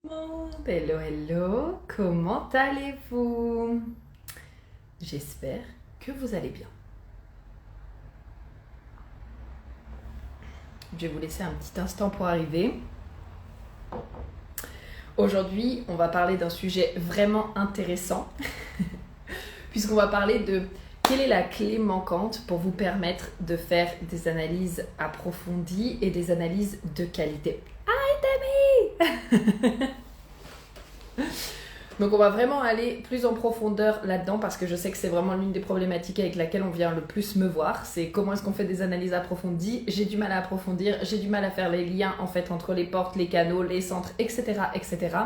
Hello, hello, comment allez-vous? J'espère que vous allez bien. Je vais vous laisser un petit instant pour arriver. Aujourd'hui, on va parler d'un sujet vraiment intéressant, puisqu'on va parler de quelle est la clé manquante pour vous permettre de faire des analyses approfondies et des analyses de qualité. Hi, Tammy! Donc on va vraiment aller plus en profondeur là-dedans parce que je sais que c'est vraiment l'une des problématiques avec laquelle on vient le plus me voir. C'est comment est-ce qu'on fait des analyses approfondies. J'ai du mal à approfondir, j'ai du mal à faire les liens en fait entre les portes, les canaux, les centres, etc. etc.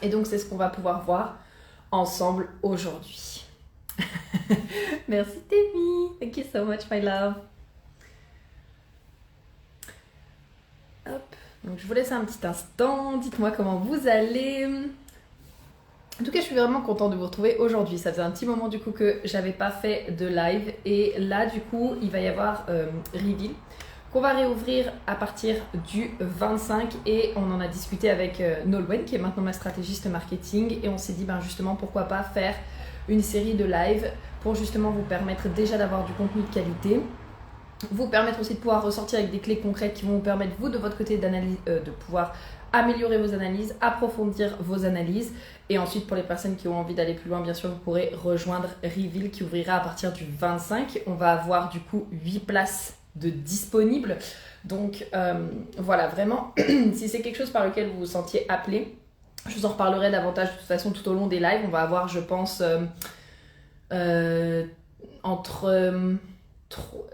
Et donc c'est ce qu'on va pouvoir voir ensemble aujourd'hui. Merci Temi, thank you so much my love. Hop, donc je vous laisse un petit instant, dites-moi comment vous allez. En tout cas, je suis vraiment contente de vous retrouver aujourd'hui. Ça faisait un petit moment du coup que j'avais pas fait de live et là du coup, il va y avoir Reveal qu'on va réouvrir à partir du 25 et on en a discuté avec Nolwenn qui est maintenant ma stratégiste marketing et on s'est dit justement pourquoi pas faire une série de live pour justement vous permettre déjà d'avoir du contenu de qualité, vous permettre aussi de pouvoir ressortir avec des clés concrètes qui vont vous permettre vous de votre côté de pouvoir améliorer vos analyses, approfondir vos analyses. Et ensuite, pour les personnes qui ont envie d'aller plus loin, bien sûr, vous pourrez rejoindre Reveal qui ouvrira à partir du 25. On va avoir du coup 8 places de disponibles. Donc voilà, vraiment, si c'est quelque chose par lequel vous vous sentiez appelé, je vous en reparlerai davantage de toute façon tout au long des lives. On va avoir, je pense, entre...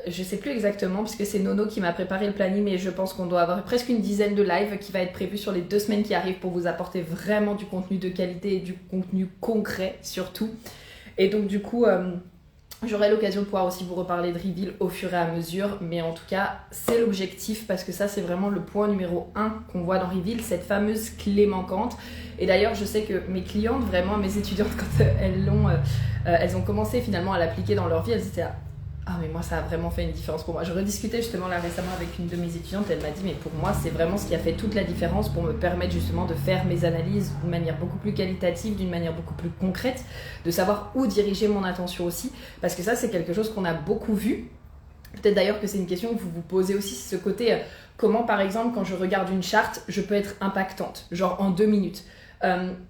je sais plus exactement puisque c'est Nono qui m'a préparé le planning, mais je pense qu'on doit avoir presque une dizaine de lives qui va être prévu sur les 2 semaines qui arrivent pour vous apporter vraiment du contenu de qualité et du contenu concret surtout. Et donc du coup j'aurai l'occasion de pouvoir aussi vous reparler de Reveal au fur et à mesure, mais en tout cas c'est l'objectif parce que ça c'est vraiment le point numéro 1 qu'on voit dans Reveal, cette fameuse clé manquante. Et d'ailleurs je sais que mes clientes, vraiment mes étudiantes, quand elles ont commencé finalement à l'appliquer dans leur vie, elles étaient là: ah mais moi ça a vraiment fait une différence pour moi. Je rediscutais justement là récemment avec une de mes étudiantes, elle m'a dit mais pour moi c'est vraiment ce qui a fait toute la différence pour me permettre justement de faire mes analyses d'une manière beaucoup plus qualitative, d'une manière beaucoup plus concrète, de savoir où diriger mon attention aussi, parce que ça c'est quelque chose qu'on a beaucoup vu. Peut-être d'ailleurs que c'est une question que vous vous posez aussi, c'est ce côté comment par exemple quand je regarde une charte je peux être impactante, genre en 2 minutes.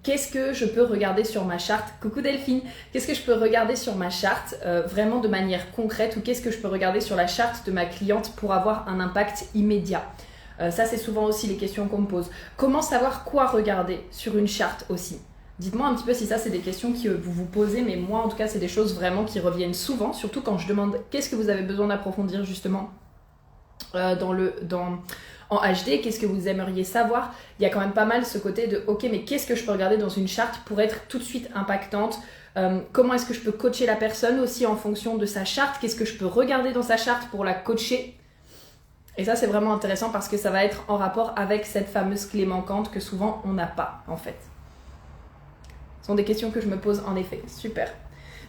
Qu'est-ce que je peux regarder sur ma charte? Coucou Delphine. Qu'est-ce que je peux regarder sur ma charte vraiment de manière concrète, ou qu'est-ce que je peux regarder sur la charte de ma cliente pour avoir un impact immédiat? Ça c'est souvent aussi les questions qu'on me pose. Comment savoir quoi regarder sur une charte aussi? Dites-moi un petit peu si ça c'est des questions que vous vous posez, mais moi en tout cas c'est des choses vraiment qui reviennent souvent, surtout quand je demande qu'est-ce que vous avez besoin d'approfondir justement en HD, qu'est-ce que vous aimeriez savoir. Il y a quand même pas mal ce côté de ok mais qu'est-ce que je peux regarder dans une charte pour être tout de suite impactante, comment est-ce que je peux coacher la personne aussi en fonction de sa charte, qu'est-ce que je peux regarder dans sa charte pour la coacher. Et ça c'est vraiment intéressant parce que ça va être en rapport avec cette fameuse clé manquante que souvent on n'a pas en fait. Ce sont des questions que je me pose en effet. Super.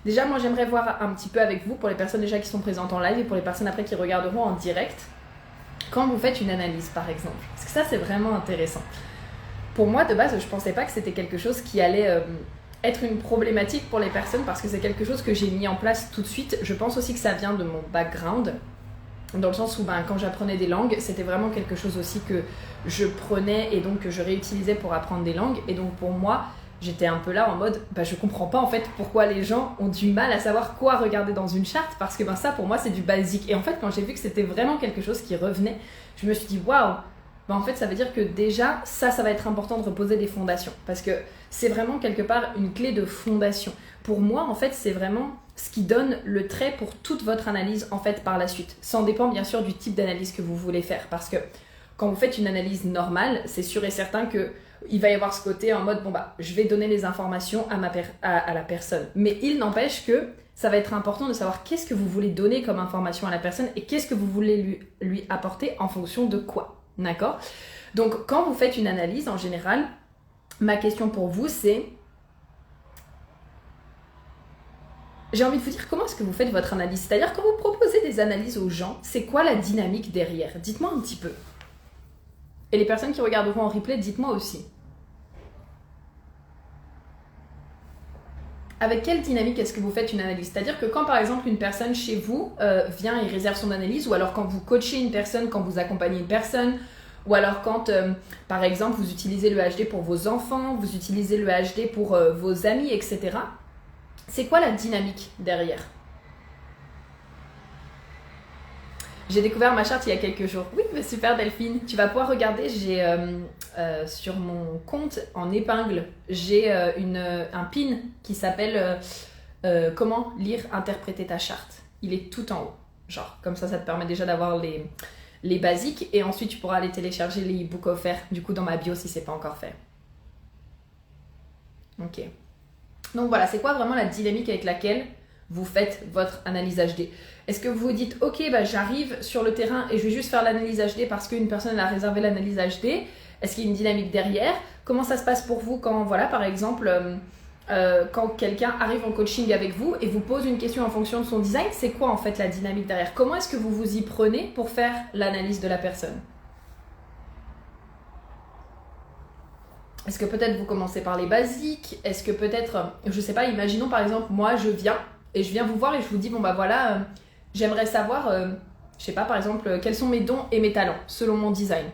Déjà moi j'aimerais voir un petit peu avec vous, pour les personnes déjà qui sont présentes en live et pour les personnes après qui regarderont en direct, quand vous faites une analyse par exemple, parce que ça c'est vraiment intéressant. Pour moi de base je pensais pas que c'était quelque chose qui allait être une problématique pour les personnes, parce que c'est quelque chose que j'ai mis en place tout de suite. Je pense aussi que ça vient de mon background, dans le sens où quand j'apprenais des langues, c'était vraiment quelque chose aussi que je prenais et donc que je réutilisais pour apprendre des langues. Et donc pour moi, j'étais un peu là en mode, je comprends pas en fait pourquoi les gens ont du mal à savoir quoi regarder dans une charte, parce que ça pour moi c'est du basique. Et en fait quand j'ai vu que c'était vraiment quelque chose qui revenait, je me suis dit waouh, en fait ça veut dire que déjà ça va être important de reposer des fondations, parce que c'est vraiment quelque part une clé de fondation. Pour moi en fait c'est vraiment ce qui donne le trait pour toute votre analyse en fait par la suite. Ça en dépend bien sûr du type d'analyse que vous voulez faire, parce que quand vous faites une analyse normale, c'est sûr et certain que il va y avoir ce côté en mode je vais donner les informations à la personne. Mais il n'empêche que ça va être important de savoir qu'est-ce que vous voulez donner comme information à la personne et qu'est-ce que vous voulez lui apporter en fonction de quoi. D'accord? Donc quand vous faites une analyse en général, ma question pour vous c'est, j'ai envie de vous dire comment est-ce que vous faites votre analyse. C'est-à-dire quand vous proposez des analyses aux gens, c'est quoi la dynamique derrière? Dites-moi un petit peu. Et les personnes qui regarderont en replay, dites-moi aussi. avec quelle dynamique est-ce que vous faites une analyse? C'est-à-dire que quand par exemple une personne chez vous vient et réserve son analyse, ou alors quand vous coachez une personne, quand vous accompagnez une personne, ou alors quand par exemple vous utilisez le HD pour vos enfants, vous utilisez le HD pour vos amis, etc. C'est quoi la dynamique derrière? J'ai découvert ma charte il y a quelques jours. Oui, mais super Delphine. Tu vas pouvoir regarder, j'ai sur mon compte en épingle, j'ai un pin qui s'appelle Comment lire, interpréter ta charte. Il est tout en haut. Genre, comme ça te permet déjà d'avoir les basiques. Et ensuite, tu pourras aller télécharger les e-books offerts, du coup, dans ma bio si c'est pas encore fait. Ok. Donc voilà, c'est quoi vraiment la dynamique avec laquelle vous faites votre analyse HD? Est-ce que vous vous dites, ok, bah, j'arrive sur le terrain et je vais juste faire l'analyse HD parce qu'une personne a réservé l'analyse HD? Est-ce qu'il y a une dynamique derrière? Comment ça se passe pour vous quand, voilà, par exemple, quand quelqu'un arrive en coaching avec vous et vous pose une question en fonction de son design? C'est quoi en fait la dynamique derrière? Comment est-ce que vous vous y prenez pour faire l'analyse de la personne? Est-ce que peut-être vous commencez par les basiques? Est-ce que peut-être, je sais pas, imaginons par exemple, moi je viens vous voir et je vous dis, bon bah voilà, j'aimerais savoir, je sais pas, par exemple, quels sont mes dons et mes talents selon mon design.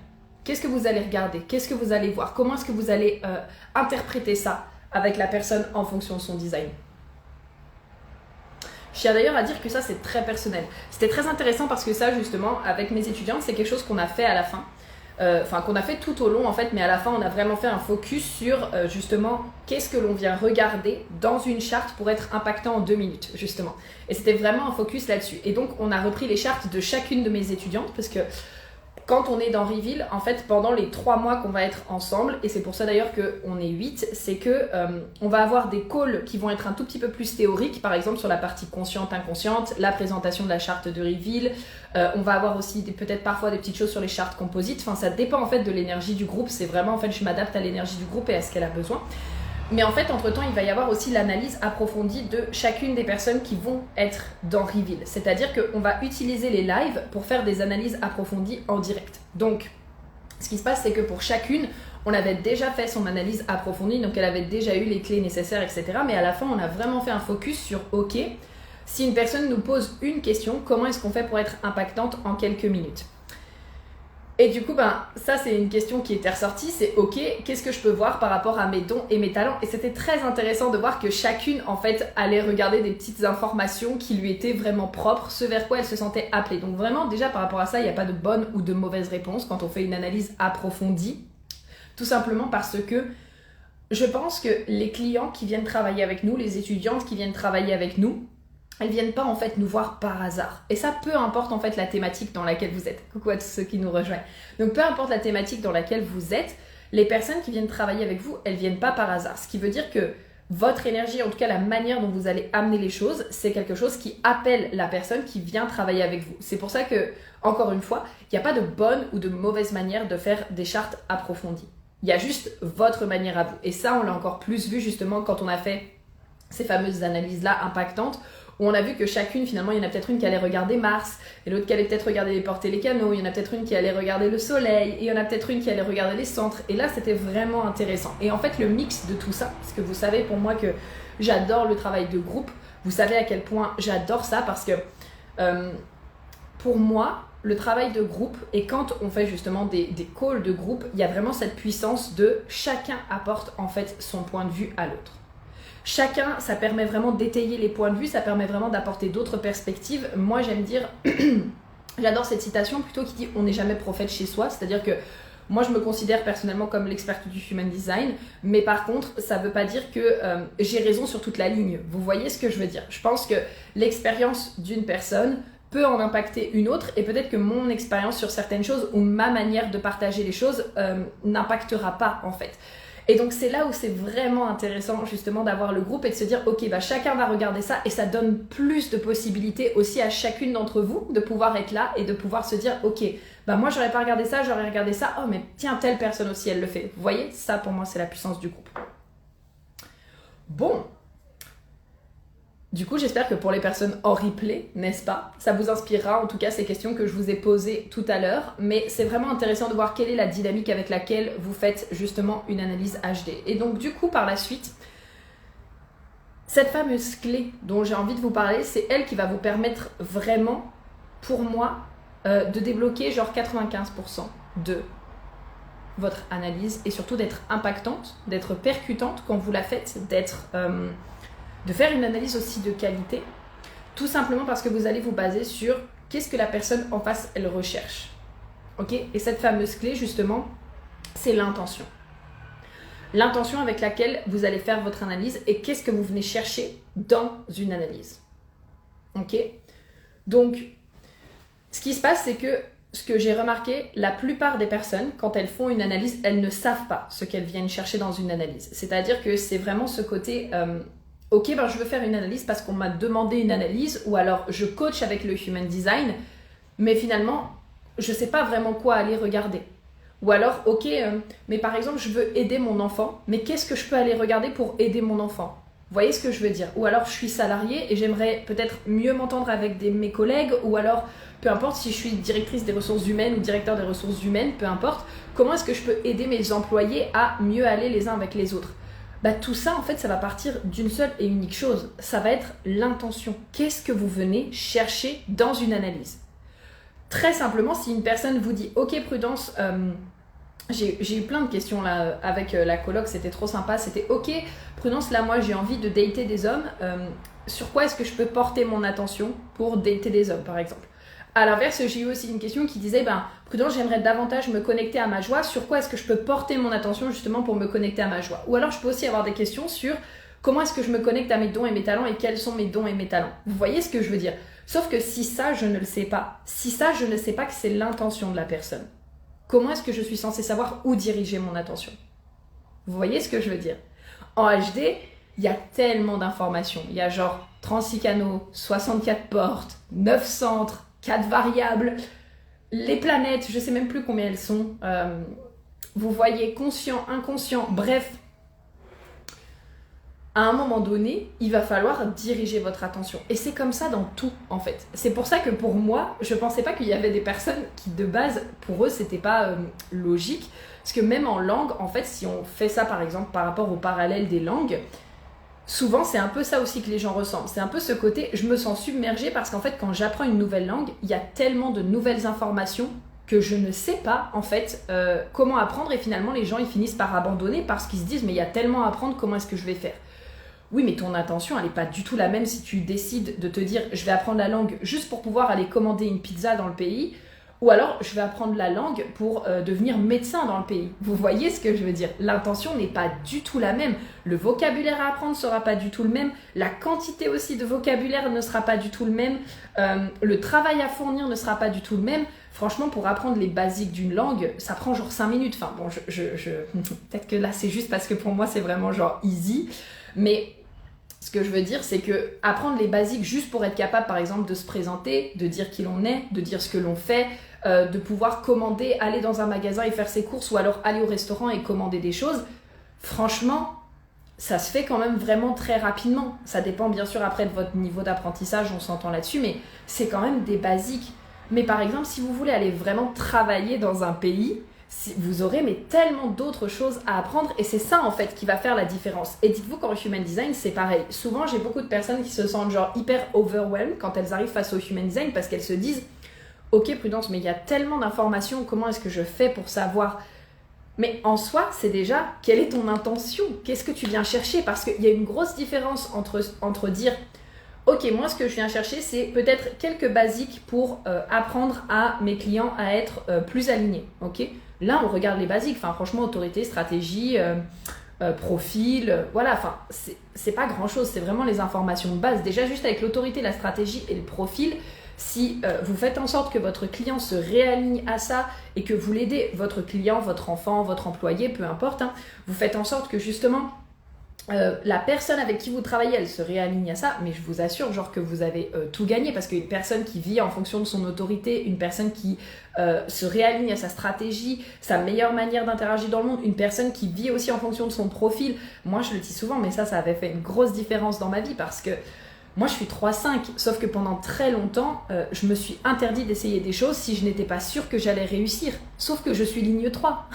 Qu'est-ce que vous allez regarder? Qu'est-ce que vous allez voir? Comment est-ce que vous allez interpréter ça avec la personne en fonction de son design? Je tiens d'ailleurs à dire que ça c'est très personnel. C'était très intéressant parce que ça justement, avec mes étudiantes, c'est quelque chose qu'on a fait à la fin. Qu'on a fait tout au long en fait, mais à la fin on a vraiment fait un focus sur justement qu'est-ce que l'on vient regarder dans une charte pour être impactant en 2 minutes justement, et c'était vraiment un focus là-dessus. Et donc on a repris les chartes de chacune de mes étudiantes parce que quand on est dans Reveal, en fait, pendant les 3 mois qu'on va être ensemble, et c'est pour ça d'ailleurs qu'on est 8, c'est que on va avoir des calls qui vont être un tout petit peu plus théoriques, par exemple sur la partie consciente-inconsciente, la présentation de la charte de Reveal. On va avoir aussi peut-être parfois des petites choses sur les chartes composites. Enfin, ça dépend en fait de l'énergie du groupe. C'est vraiment, en fait, je m'adapte à l'énergie du groupe et à ce qu'elle a besoin. Mais en fait, entre-temps, il va y avoir aussi l'analyse approfondie de chacune des personnes qui vont être dans Reveal. C'est-à-dire qu'on va utiliser les lives pour faire des analyses approfondies en direct. Donc, ce qui se passe, c'est que pour chacune, on avait déjà fait son analyse approfondie, donc elle avait déjà eu les clés nécessaires, etc. Mais à la fin, on a vraiment fait un focus sur « Ok, si une personne nous pose une question, comment est-ce qu'on fait pour être impactante en quelques minutes ?» Et du coup, ça c'est une question qui était ressortie, c'est ok, qu'est-ce que je peux voir par rapport à mes dons et mes talents? Et c'était très intéressant de voir que chacune en fait allait regarder des petites informations qui lui étaient vraiment propres, ce vers quoi elle se sentait appelée. Donc vraiment déjà par rapport à ça, il n'y a pas de bonne ou de mauvaise réponse quand on fait une analyse approfondie, tout simplement parce que je pense que les clients qui viennent travailler avec nous, les étudiantes qui viennent travailler avec nous, elles viennent pas en fait nous voir par hasard. Et ça, peu importe en fait la thématique dans laquelle vous êtes. Coucou à tous ceux qui nous rejoignent. Donc peu importe la thématique dans laquelle vous êtes, les personnes qui viennent travailler avec vous, elles viennent pas par hasard. Ce qui veut dire que votre énergie, en tout cas la manière dont vous allez amener les choses, c'est quelque chose qui appelle la personne qui vient travailler avec vous. C'est pour ça que, encore une fois, il n'y a pas de bonne ou de mauvaise manière de faire des chartes approfondies. Il y a juste votre manière à vous. Et ça, on l'a encore plus vu justement quand on a fait ces fameuses analyses-là impactantes, où on a vu que chacune, finalement, il y en a peut-être une qui allait regarder Mars, et l'autre qui allait peut-être regarder les portes et les canaux, il y en a peut-être une qui allait regarder le soleil, et il y en a peut-être une qui allait regarder les centres, et là, c'était vraiment intéressant. Et en fait, le mix de tout ça, parce que vous savez pour moi que j'adore le travail de groupe, vous savez à quel point j'adore ça, parce que pour moi, le travail de groupe, et quand on fait justement des calls de groupe, il y a vraiment cette puissance de chacun apporte en fait son point de vue à l'autre. Chacun, ça permet vraiment d'étayer les points de vue, ça permet vraiment d'apporter d'autres perspectives. Moi, j'aime dire, j'adore cette citation plutôt qui dit « on n'est jamais prophète chez soi », c'est-à-dire que moi, je me considère personnellement comme l'experte du Human Design, mais par contre, ça ne veut pas dire que j'ai raison sur toute la ligne. Vous voyez ce que je veux dire? Je pense que l'expérience d'une personne peut en impacter une autre, et peut-être que mon expérience sur certaines choses ou ma manière de partager les choses n'impactera pas en fait. Et donc c'est là où c'est vraiment intéressant justement d'avoir le groupe et de se dire ok, chacun va regarder ça, et ça donne plus de possibilités aussi à chacune d'entre vous de pouvoir être là et de pouvoir se dire ok, moi j'aurais pas regardé ça, j'aurais regardé ça, oh mais tiens, telle personne aussi elle le fait. Vous voyez, ça pour moi c'est la puissance du groupe. Bon, du coup, j'espère que pour les personnes en replay, n'est-ce pas, ça vous inspirera en tout cas ces questions que je vous ai posées tout à l'heure. Mais c'est vraiment intéressant de voir quelle est la dynamique avec laquelle vous faites justement une analyse HD. Et donc du coup, par la suite, Cette fameuse clé dont j'ai envie de vous parler, c'est elle qui va vous permettre vraiment, pour moi, de débloquer genre 95% de votre analyse et surtout d'être impactante, d'être percutante quand vous la faites, de faire une analyse aussi de qualité, tout simplement parce que vous allez vous baser sur qu'est-ce que la personne en face, elle recherche. Ok ? Et cette fameuse clé, justement, c'est l'intention. L'intention avec laquelle vous allez faire votre analyse et qu'est-ce que vous venez chercher dans une analyse. Ok ? Donc, ce qui se passe, c'est que ce que j'ai remarqué, la plupart des personnes, quand elles font une analyse, elles ne savent pas ce qu'elles viennent chercher dans une analyse. C'est-à-dire que c'est vraiment ce côté, ok, ben je veux faire une analyse parce qu'on m'a demandé une analyse, ou alors je coach avec le Human Design, mais finalement, je ne sais pas vraiment quoi aller regarder. Ou alors, ok, mais par exemple, je veux aider mon enfant, mais qu'est-ce que je peux aller regarder pour aider mon enfant ? Vous voyez ce que je veux dire ? Ou alors, je suis salariée et j'aimerais peut-être mieux m'entendre avec mes collègues, ou alors, peu importe si je suis directrice des ressources humaines ou directeur des ressources humaines, peu importe, comment est-ce que je peux aider mes employés à mieux aller les uns avec les autres ? Bah, tout ça, en fait, ça va partir d'une seule et unique chose. Ça va être l'intention. Qu'est-ce que vous venez chercher dans une analyse ? Très simplement, si une personne vous dit « Ok, Prudence, j'ai eu plein de questions là avec la coloc, c'était trop sympa. C'était « Ok, Prudence, là, moi, j'ai envie de dater des hommes. Sur quoi est-ce que je peux porter mon attention pour dater des hommes, par exemple ?» À l'inverse, j'ai eu aussi une question qui disait « Prudence, j'aimerais davantage me connecter à ma joie. Sur quoi est-ce que je peux porter mon attention justement pour me connecter à ma joie ?» Ou alors, je peux aussi avoir des questions sur « Comment est-ce que je me connecte à mes dons et mes talents et quels sont mes dons et mes talents ?» Vous voyez ce que je veux dire ? Sauf que si ça, je ne le sais pas, si ça, je ne sais pas que c'est l'intention de la personne, comment est-ce que je suis censée savoir où diriger mon attention ? Vous voyez ce que je veux dire ? En HD, il y a tellement d'informations. Il y a genre 36 canaux, 64 portes, 9 centres, 4 variables, les planètes, je ne sais même plus combien elles sont. Vous voyez conscient, inconscient, bref. À un moment donné, il va falloir diriger votre attention. Et c'est comme ça dans tout, en fait. C'est pour ça que pour moi, je ne pensais pas qu'il y avait des personnes qui, de base, pour eux, c'était pas logique. Parce que même en langue, en fait, si on fait ça, par exemple, par rapport au parallèle des langues, souvent, c'est un peu ça aussi que les gens ressentent. C'est un peu ce côté, je me sens submergée parce qu'en fait, quand j'apprends une nouvelle langue, il y a tellement de nouvelles informations que je ne sais pas, en fait, comment apprendre. Et finalement, les gens, ils finissent par abandonner parce qu'ils se disent, mais il y a tellement à apprendre, comment est-ce que je vais faire ? Oui, mais ton intention, elle n'est pas du tout la même si tu décides de te dire « je vais apprendre la langue juste pour pouvoir aller commander une pizza dans le pays » ou alors « je vais apprendre la langue pour devenir médecin dans le pays ». Vous voyez ce que je veux dire ? L'intention n'est pas du tout la même. Le vocabulaire à apprendre ne sera pas du tout le même. La quantité aussi de vocabulaire ne sera pas du tout le même. Le travail à fournir ne sera pas du tout le même. Franchement, pour apprendre les basiques d'une langue, ça prend genre 5 minutes. Enfin bon, peut-être que là, c'est juste parce que pour moi, c'est vraiment genre easy. Mais ce que je veux dire, c'est que apprendre les basiques juste pour être capable, par exemple, de se présenter, de dire qui l'on est, de dire ce que l'on fait, de pouvoir commander, aller dans un magasin et faire ses courses, ou alors aller au restaurant et commander des choses, franchement, ça se fait quand même vraiment très rapidement. Ça dépend bien sûr après de votre niveau d'apprentissage, on s'entend là-dessus, mais c'est quand même des basiques. Mais par exemple, si vous voulez aller vraiment travailler dans un pays, vous aurez mais tellement d'autres choses à apprendre et c'est ça en fait qui va faire la différence. Et dites-vous qu'en Human Design c'est pareil. Souvent j'ai beaucoup de personnes qui se sentent genre hyper overwhelmed quand elles arrivent face au Human Design parce qu'elles se disent ok Prudence mais il y a tellement d'informations, comment est-ce que je fais pour savoir ? Mais en soi c'est déjà quelle est ton intention ? Qu'est-ce que tu viens chercher ? Parce qu'il y a une grosse différence entre dire ok, moi ce que je viens chercher, c'est peut-être quelques basiques pour apprendre à mes clients à être plus alignés. Ok ? Là, on regarde les basiques. Enfin, franchement, autorité, stratégie, profil, voilà. Enfin, c'est pas grand-chose. C'est vraiment les informations de base. Déjà, juste avec l'autorité, la stratégie et le profil, si vous faites en sorte que votre client se réaligne à ça et que vous l'aidez, votre client, votre enfant, votre employé, peu importe, hein, vous faites en sorte que justement la personne avec qui vous travaillez, elle se réaligne à ça, mais je vous assure genre que vous avez tout gagné parce qu'une personne qui vit en fonction de son autorité, une personne qui se réaligne à sa stratégie, sa meilleure manière d'interagir dans le monde, une personne qui vit aussi en fonction de son profil, moi je le dis souvent, mais ça avait fait une grosse différence dans ma vie parce que Moi, je suis 3,5, sauf que pendant très longtemps, je me suis interdit d'essayer des choses si je n'étais pas sûre que j'allais réussir. Sauf que je suis ligne 3.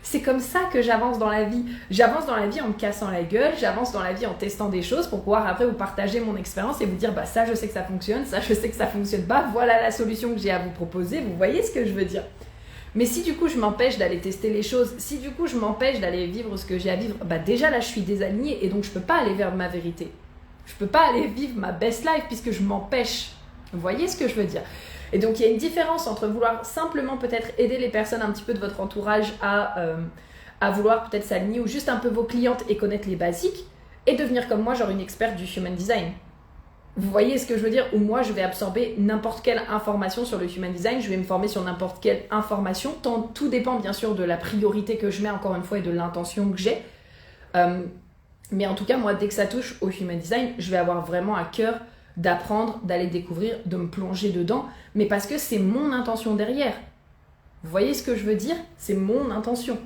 C'est comme ça que j'avance dans la vie. J'avance dans la vie en me cassant la gueule, j'avance dans la vie en testant des choses pour pouvoir après vous partager mon expérience et vous dire, bah ça, je sais que ça fonctionne, ça, je sais que ça fonctionne pas, voilà la solution que j'ai à vous proposer, vous voyez ce que je veux dire. Mais si du coup je m'empêche d'aller tester les choses, si du coup je m'empêche d'aller vivre ce que j'ai à vivre, bah déjà là je suis désalignée et donc je peux pas aller vers ma vérité. Je peux pas aller vivre ma best life puisque je m'empêche. Vous voyez ce que je veux dire? Et donc il y a une différence entre vouloir simplement peut-être aider les personnes un petit peu de votre entourage à vouloir peut-être s'aligner ou juste un peu vos clientes et connaître les basiques et devenir comme moi genre une experte du human design. Vous voyez ce que je veux dire? Ou moi je vais absorber n'importe quelle information sur le human design, je vais me former sur n'importe quelle information, tant tout dépend bien sûr de la priorité que je mets encore une fois et de l'intention que j'ai. Mais en tout cas, moi, dès que ça touche au human design, je vais avoir vraiment à cœur d'apprendre, d'aller découvrir, de me plonger dedans, mais parce que c'est mon intention derrière. Vous voyez ce que je veux dire? C'est mon intention.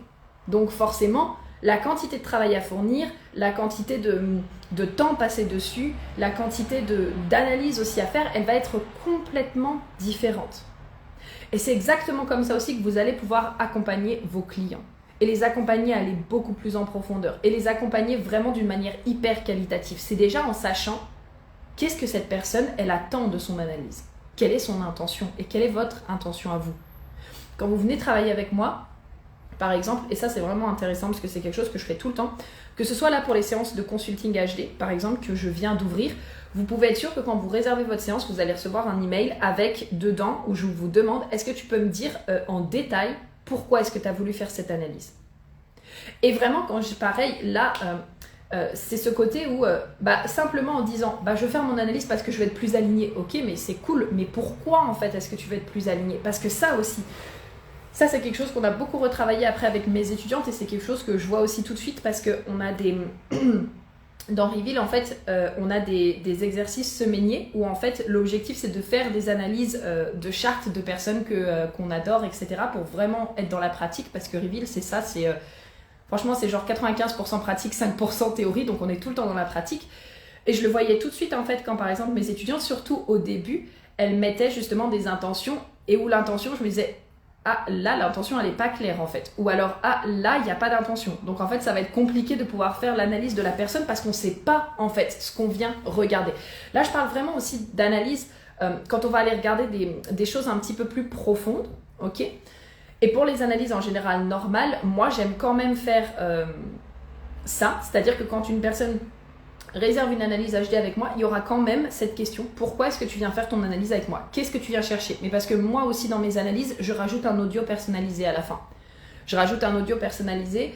Donc forcément, la quantité de travail à fournir, la quantité de temps passé dessus, la quantité d'analyse aussi à faire, elle va être complètement différente. Et c'est exactement comme ça aussi que vous allez pouvoir accompagner vos clients. Et les accompagner à aller beaucoup plus en profondeur. Et les accompagner vraiment d'une manière hyper qualitative. C'est déjà en sachant qu'est-ce que cette personne, elle attend de son analyse. Quelle est son intention et quelle est votre intention à vous. Quand vous venez travailler avec moi, par exemple, et ça c'est vraiment intéressant parce que c'est quelque chose que je fais tout le temps, que ce soit là pour les séances de consulting HD, par exemple, que je viens d'ouvrir, vous pouvez être sûr que quand vous réservez votre séance, vous allez recevoir un email avec dedans où je vous demande, est-ce que tu peux me dire en détail pourquoi est-ce que tu as voulu faire cette analyse? Et vraiment, quand je pareil, là, c'est ce côté où, simplement en disant, je veux faire mon analyse parce que je veux être plus alignée. Ok, mais c'est cool, mais pourquoi en fait est-ce que tu veux être plus alignée? Parce que ça aussi, ça c'est quelque chose qu'on a beaucoup retravaillé après avec mes étudiantes et c'est quelque chose que je vois aussi tout de suite parce qu'on a des... Dans Reveal, en fait, on a des exercices semainiers où en fait l'objectif c'est de faire des analyses de chartes de personnes qu'on adore, etc. pour vraiment être dans la pratique parce que Reveal c'est ça, franchement c'est genre 95% pratique, 5% théorie, donc on est tout le temps dans la pratique. Et je le voyais tout de suite en fait quand par exemple mes étudiantes, surtout au début, elles mettaient justement des intentions et où l'intention, je me disais ah là l'intention elle est pas claire en fait, ou alors ah là il n'y a pas d'intention, donc en fait ça va être compliqué de pouvoir faire l'analyse de la personne parce qu'on sait pas en fait ce qu'on vient regarder. Là je parle vraiment aussi d'analyse quand on va aller regarder des choses un petit peu plus profondes, ok. Et pour les analyses en général normales, moi j'aime quand même faire ça, c'est-à-dire que quand une personne réserve une analyse HD avec moi, il y aura quand même cette question. Pourquoi est-ce que tu viens faire ton analyse avec moi? Qu'est-ce que tu viens chercher? Mais parce que moi aussi dans mes analyses, je rajoute un audio personnalisé à la fin. Je rajoute un audio personnalisé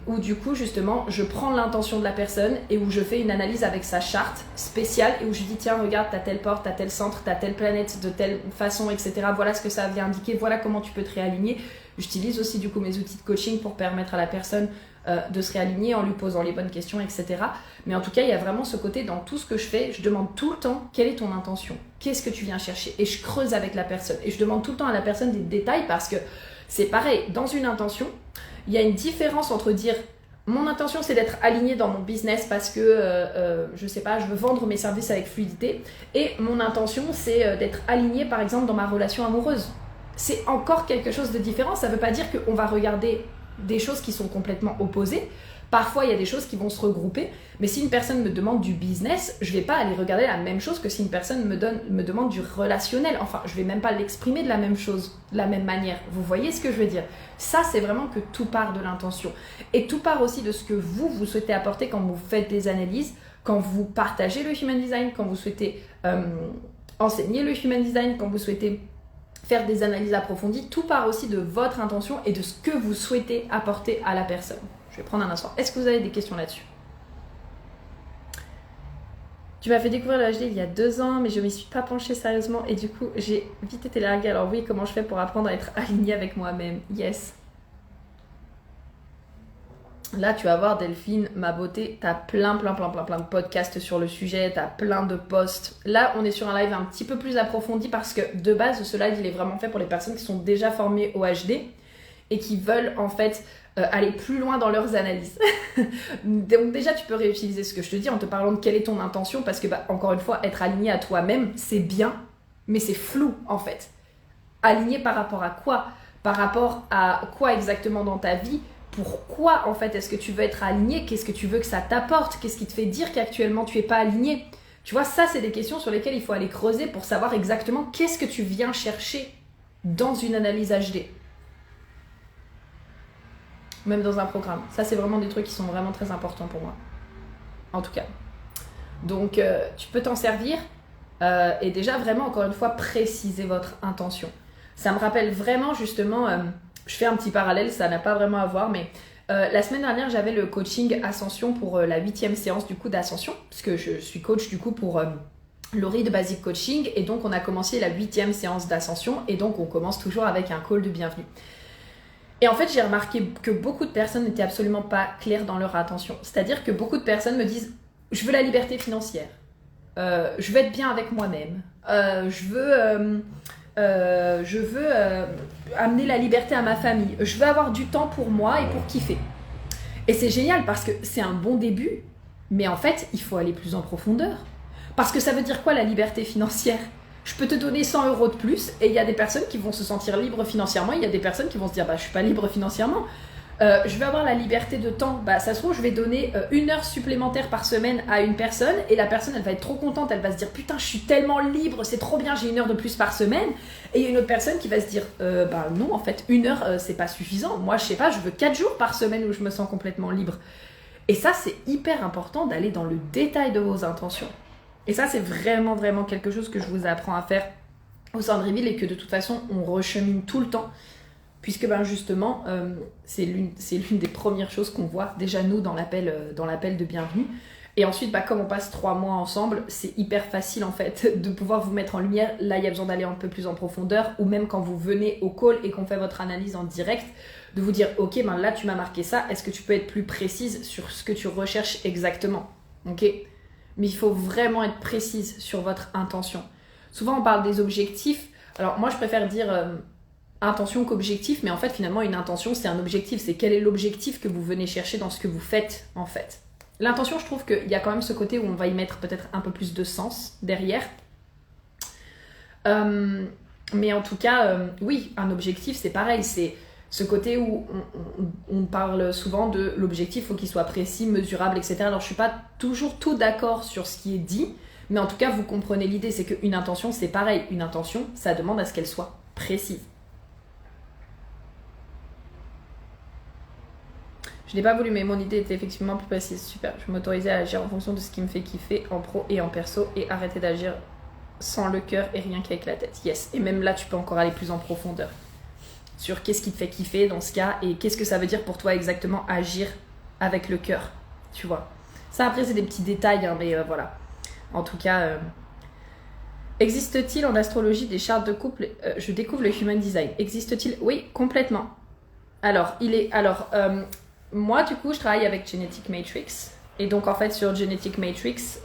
où du coup justement je prends l'intention de la personne et où je fais une analyse avec sa charte spéciale et où je dis tiens regarde t'as telle porte, t'as tel centre, t'as telle planète de telle façon, etc. Voilà ce que ça vient indiquer, voilà comment tu peux te réaligner. J'utilise aussi du coup mes outils de coaching pour permettre à la personne de se réaligner en lui posant les bonnes questions, etc. Mais en tout cas, il y a vraiment ce côté dans tout ce que je fais, je demande tout le temps quelle est ton intention, qu'est-ce que tu viens chercher, et je creuse avec la personne. Et je demande tout le temps à la personne des détails parce que c'est pareil, dans une intention, il y a une différence entre dire mon intention c'est d'être aligné dans mon business parce que, je sais pas, je veux vendre mes services avec fluidité, et mon intention c'est d'être aligné par exemple dans ma relation amoureuse. C'est encore quelque chose de différent, ça veut pas dire qu'on va regarder des choses qui sont complètement opposées. Parfois, il y a des choses qui vont se regrouper, mais si une personne me demande du business, je vais pas aller regarder la même chose que si une personne me demande du relationnel. Enfin, je vais même pas l'exprimer de la même chose, de la même manière. Vous voyez ce que je veux dire? Ça, c'est vraiment que tout part de l'intention. Et tout part aussi de ce que vous souhaitez apporter quand vous faites des analyses, quand vous partagez le Human Design, quand vous souhaitez enseigner le Human Design, quand vous souhaitez faire des analyses approfondies. Tout part aussi de votre intention et de ce que vous souhaitez apporter à la personne. Je vais prendre un instant. Est-ce que vous avez des questions là-dessus? Tu m'as fait découvrir le HD il y a 2 ans, mais je ne m'y suis pas penchée sérieusement et du coup, j'ai vite été larguée. Alors oui, comment je fais pour apprendre à être alignée avec moi-même? Yes. Là, tu vas voir, Delphine, ma beauté, t'as plein de podcasts sur le sujet, t'as plein de posts. Là, on est sur un live un petit peu plus approfondi parce que de base, ce live, il est vraiment fait pour les personnes qui sont déjà formées au HD et qui veulent en fait aller plus loin dans leurs analyses. Donc déjà, tu peux réutiliser ce que je te dis en te parlant de quelle est ton intention, parce que encore une fois, être aligné à toi-même, c'est bien, mais c'est flou en fait. Aligné par rapport à quoi? Par rapport à quoi exactement dans ta vie? Pourquoi en fait est-ce que tu veux être aligné? Qu'est-ce que tu veux que ça t'apporte? Qu'est-ce qui te fait dire qu'actuellement tu n'es pas aligné? Tu vois, ça c'est des questions sur lesquelles il faut aller creuser pour savoir exactement qu'est-ce que tu viens chercher dans une analyse HD. Même dans un programme. Ça c'est vraiment des trucs qui sont vraiment très importants pour moi. En tout cas. Donc tu peux t'en servir et déjà vraiment encore une fois préciser votre intention. Ça me rappelle vraiment justement, je fais un petit parallèle, ça n'a pas vraiment à voir, mais la semaine dernière j'avais le coaching Ascension pour la 8e séance du coup d'Ascension, parce que je suis coach du coup pour Laurie de Basic Coaching, et donc on a commencé la 8e séance d'Ascension, et donc on commence toujours avec un call de bienvenue. Et en fait j'ai remarqué que beaucoup de personnes n'étaient absolument pas claires dans leur intention, c'est-à-dire que beaucoup de personnes me disent « je veux la liberté financière, je veux être bien avec moi-même, je veux amener la liberté à ma famille. Je veux avoir du temps pour moi et pour kiffer. » Et c'est génial parce que c'est un bon début, mais en fait, il faut aller plus en profondeur. Parce que ça veut dire quoi la liberté financière? Je peux te donner 100 € de plus et il y a des personnes qui vont se sentir libres financièrement, il y a des personnes qui vont se dire bah, je suis pas libre financièrement. Je vais avoir la liberté de temps, bah, ça se trouve je vais donner 1 heure supplémentaire par semaine à une personne et la personne elle va être trop contente, elle va se dire putain je suis tellement libre, c'est trop bien, j'ai 1 heure de plus par semaine. Et il y a une autre personne qui va se dire bah non en fait 1 heure c'est pas suffisant, moi je sais pas, je veux 4 jours par semaine où je me sens complètement libre. Et ça c'est hyper important d'aller dans le détail de vos intentions. Et ça c'est vraiment vraiment quelque chose que je vous apprends à faire au sein de Reveal et que de toute façon on rechemine tout le temps. Puisque ben justement, c'est l'une des premières choses qu'on voit déjà nous dans l'appel de bienvenue. Et ensuite, bah, comme on passe 3 mois ensemble, c'est hyper facile en fait de pouvoir vous mettre en lumière. Là, il y a besoin d'aller un peu plus en profondeur. Ou même quand vous venez au call et qu'on fait votre analyse en direct, de vous dire, ok, ben là tu m'as marqué ça, est-ce que tu peux être plus précise sur ce que tu recherches exactement? Ok. Mais il faut vraiment être précise sur votre intention. Souvent, on parle des objectifs. Alors moi, je préfère dire... intention qu'objectif, mais en fait finalement une intention c'est un objectif, c'est quel est l'objectif que vous venez chercher dans ce que vous faites en fait. L'intention, je trouve qu'il y a quand même ce côté où on va y mettre peut-être un peu plus de sens derrière, mais en tout cas oui, un objectif c'est pareil, c'est ce côté où on parle souvent de l'objectif, il faut qu'il soit précis, mesurable, etc. Alors je suis pas toujours tout d'accord sur ce qui est dit, mais en tout cas vous comprenez l'idée, c'est qu'une intention c'est pareil, une intention ça demande à ce qu'elle soit précise. Je n'ai pas voulu, mais mon idée était effectivement plus précise. Super, je m'autorisais à agir en fonction de ce qui me fait kiffer en pro et en perso et arrêter d'agir sans le cœur et rien qu'avec la tête. Yes, et même là, tu peux encore aller plus en profondeur sur qu'est-ce qui te fait kiffer dans ce cas et qu'est-ce que ça veut dire pour toi exactement agir avec le cœur, tu vois. Ça, après, c'est des petits détails, hein, mais voilà. En tout cas, existe-t-il en astrologie des chartes de couple? Je découvre le Human Design. Existe-t-il? Oui, complètement. Alors, moi, du coup, je travaille avec Genetic Matrix. Et donc, en fait, sur Genetic Matrix...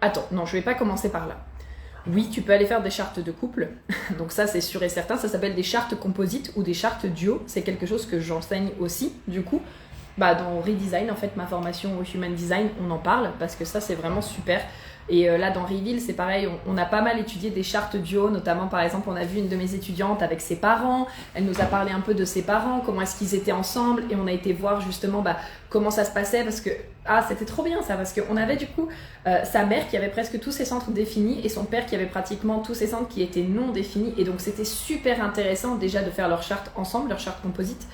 Attends, non, je vais pas commencer par là. Oui, tu peux aller faire des chartes de couple. Donc ça, c'est sûr et certain. Ça s'appelle des chartes composites ou des chartes duo. C'est quelque chose que j'enseigne aussi, du coup. Bah, dans Redesign, en fait, ma formation au Human Design, on en parle parce que ça, c'est vraiment super. Et là, dans Reveal, c'est pareil, on a pas mal étudié des chartes duo, notamment, par exemple, on a vu une de mes étudiantes avec ses parents, elle nous a parlé un peu de ses parents, comment est-ce qu'ils étaient ensemble, et on a été voir justement comment ça se passait, parce que, c'était trop bien ça, parce qu'on avait du coup sa mère qui avait presque tous ses centres définis, et son père qui avait pratiquement tous ses centres qui étaient non définis, et donc c'était super intéressant déjà de faire leur charte ensemble, leur charte composite,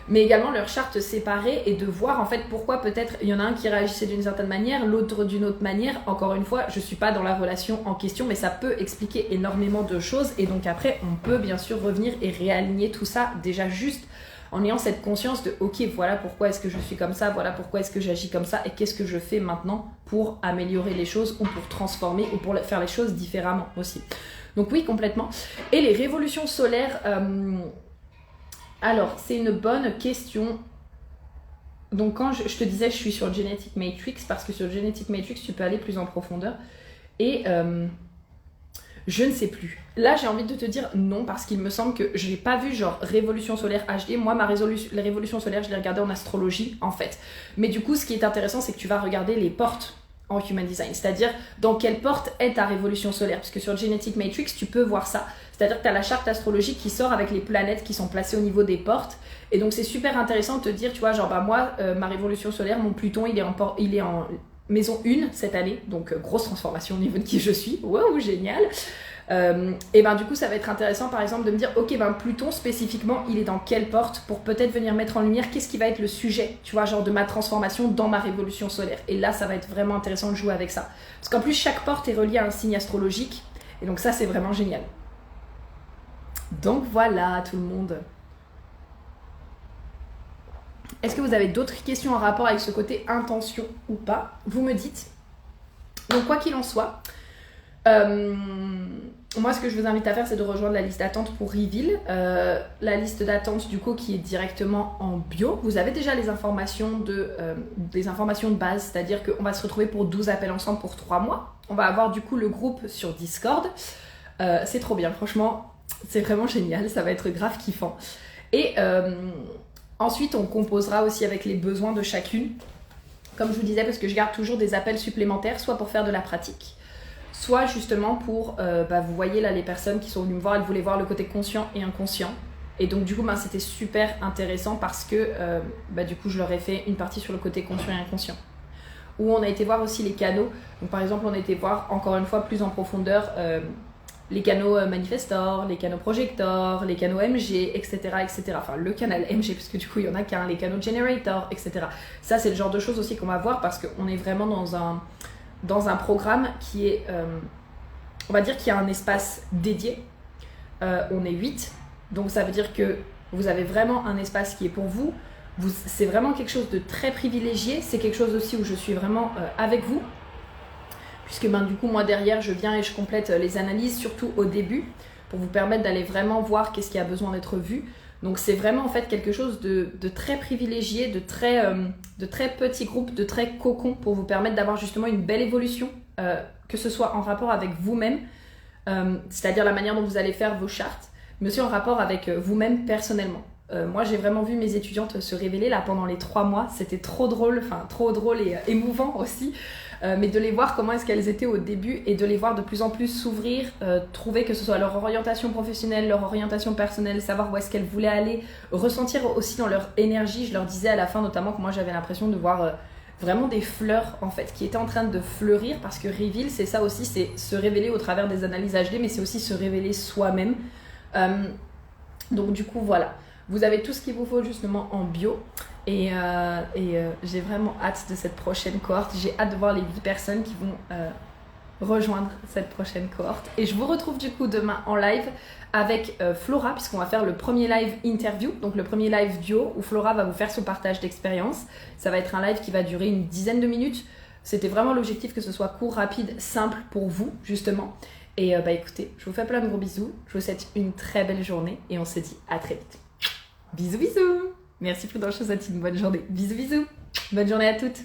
mais également leurs chartes séparées et de voir en fait pourquoi peut-être il y en a un qui réagissait d'une certaine manière, l'autre d'une autre manière. Encore une fois, je suis pas dans la relation en question, mais ça peut expliquer énormément de choses et donc après on peut bien sûr revenir et réaligner tout ça déjà juste en ayant cette conscience de ok, voilà pourquoi est-ce que je suis comme ça, voilà pourquoi est-ce que j'agis comme ça et qu'est-ce que je fais maintenant pour améliorer les choses ou pour transformer ou pour faire les choses différemment aussi. Donc oui, complètement. Et les révolutions solaires... Alors, c'est une bonne question. Donc, quand je te disais, je suis sur Genetic Matrix, parce que sur Genetic Matrix, tu peux aller plus en profondeur. Et Je ne sais plus. Là, j'ai envie de te dire non, parce qu'il me semble que je n'ai pas vu genre Révolution solaire HD. Moi, les révolutions solaires, je les regardais en astrologie, en fait. Mais du coup, ce qui est intéressant, c'est que tu vas regarder les portes en Human Design. C'est-à-dire, dans quelle porte est ta révolution solaire. Parce que sur Genetic Matrix, tu peux voir ça. C'est-à-dire que tu as la charte astrologique qui sort avec les planètes qui sont placées au niveau des portes. Et donc, c'est super intéressant de te dire, tu vois, genre, moi, ma révolution solaire, mon Pluton, il est en maison 1 cette année. Donc, grosse transformation au niveau de qui je suis. Wow, génial. Et ben du coup ça va être intéressant par exemple de me dire ok ben Pluton spécifiquement il est dans quelle porte pour peut-être venir mettre en lumière qu'est-ce qui va être le sujet, tu vois, genre de ma transformation dans ma révolution solaire. Et là ça va être vraiment intéressant de jouer avec ça parce qu'en plus chaque porte est reliée à un signe astrologique et donc ça c'est vraiment génial. Donc voilà tout le monde. Est-ce que vous avez d'autres questions en rapport avec ce côté intention ou pas? Vous me dites. Donc quoi qu'il en soit, moi ce que je vous invite à faire c'est de rejoindre la liste d'attente pour Reveal, la liste d'attente du coup qui est directement en bio. Vous avez déjà les informations des informations de base, c'est-à-dire qu'on va se retrouver pour 12 appels ensemble pour 3 mois. On va avoir du coup le groupe sur Discord, c'est trop bien, franchement c'est vraiment génial, ça va être grave kiffant. Et ensuite on composera aussi avec les besoins de chacune, comme je vous disais, parce que je garde toujours des appels supplémentaires, soit pour faire de la pratique, soit justement pour, vous voyez là les personnes qui sont venues me voir, elles voulaient voir le côté conscient et inconscient. Et donc du coup c'était super intéressant parce que du coup je leur ai fait une partie sur le côté conscient et inconscient. Où on a été voir aussi les canaux. Donc par exemple on a été voir encore une fois plus en profondeur les canaux manifestors, les canaux projectors, les canaux MG, etc., etc. Enfin le canal MG parce que du coup il y en a qu'un, les canaux generator, etc. Ça c'est le genre de choses aussi qu'on va voir parce qu'on est vraiment dans un programme qui est, on va dire qu'il y a un espace dédié. On est 8, donc ça veut dire que vous avez vraiment un espace qui est pour vous. C'est vraiment quelque chose de très privilégié. C'est quelque chose aussi où je suis vraiment avec vous. Puisque du coup, moi derrière, je viens et je complète les analyses, surtout au début, pour vous permettre d'aller vraiment voir qu'est-ce qui a besoin d'être vu. Donc c'est vraiment en fait quelque chose de très privilégié, de très petit groupe, de très cocon pour vous permettre d'avoir justement une belle évolution, que ce soit en rapport avec vous-même, c'est-à-dire la manière dont vous allez faire vos chartes, mais aussi en rapport avec vous-même personnellement. Moi j'ai vraiment vu mes étudiantes se révéler là pendant les 3 mois, c'était trop drôle et émouvant aussi. Mais de les voir comment est-ce qu'elles étaient au début et de les voir de plus en plus s'ouvrir, trouver que ce soit leur orientation professionnelle, leur orientation personnelle, savoir où est-ce qu'elles voulaient aller, ressentir aussi dans leur énergie. Je leur disais à la fin notamment que moi j'avais l'impression de voir vraiment des fleurs en fait qui étaient en train de fleurir parce que Reveal c'est ça aussi, c'est se révéler au travers des analyses HD mais c'est aussi se révéler soi-même. Donc du coup voilà, vous avez tout ce qu'il vous faut justement en bio. Et j'ai vraiment hâte de cette prochaine cohorte. J'ai hâte de voir les 8 personnes qui vont rejoindre cette prochaine cohorte. Et je vous retrouve du coup demain en live avec Flora, puisqu'on va faire le premier live interview, donc le premier live duo, où Flora va vous faire son partage d'expérience. Ça va être un live qui va durer une dizaine de minutes. C'était vraiment l'objectif que ce soit court, rapide, simple pour vous, justement. Et écoutez, je vous fais plein de gros bisous. Je vous souhaite une très belle journée et on se dit à très vite. Bisous, bisous! Merci Prudence, je vous souhaite une bonne journée. Bisous, bisous. Bonne journée à toutes.